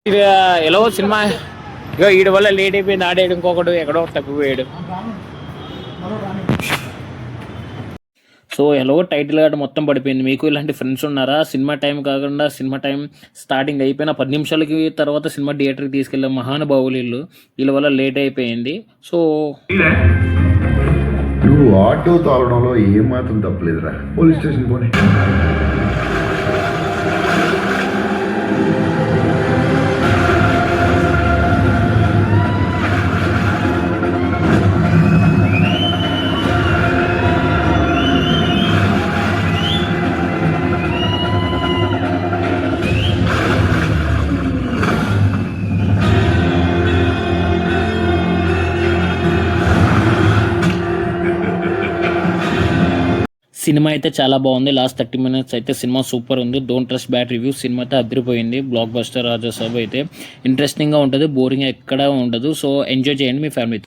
ఇది ఎలా సినిమా ఇక వీడి వల్ల లేట్ అయిపోయింది, ఆడేడు ఇంకొకడు ఎక్కడో తప్పిపోయాడు. సో ఎలాగో టైటిల్ గట్ట మొత్తం పడిపోయింది. మీకు ఇలాంటి ఫ్రెండ్స్ ఉన్నారా? సినిమా టైం కాకుండా సినిమా టైం స్టార్టింగ్ అయిపోయిన 10 నిమిషాలకి తర్వాత సినిమా థియేటర్కి తీసుకెళ్ళే మహానుభావులు వీళ్ళ వల్ల లేట్ అయిపోయింది. సో నువ్వు ఆటో తోలడంలో ఏమాత్రం తప్పలేదురా. పోలీస్ స్టేషన్ పోనీ. సినిమా అయితే చాలా బాగుంది. లాస్ట్ 30 minutes అయితే సినిమా సూపర్ ఉంది. Don't trust bad review. Cinema అయితే అదిరిపోయింది. బ్లాక్ బస్టర్ రాజాసాబ్ అయితే ఇంట్రెస్టింగ్గా ఉంటుంది, బోరింగ్ ఎక్కడా ఉండదు. సో ఎంజాయ్ చేయండి మీ ఫ్యామిలీతో.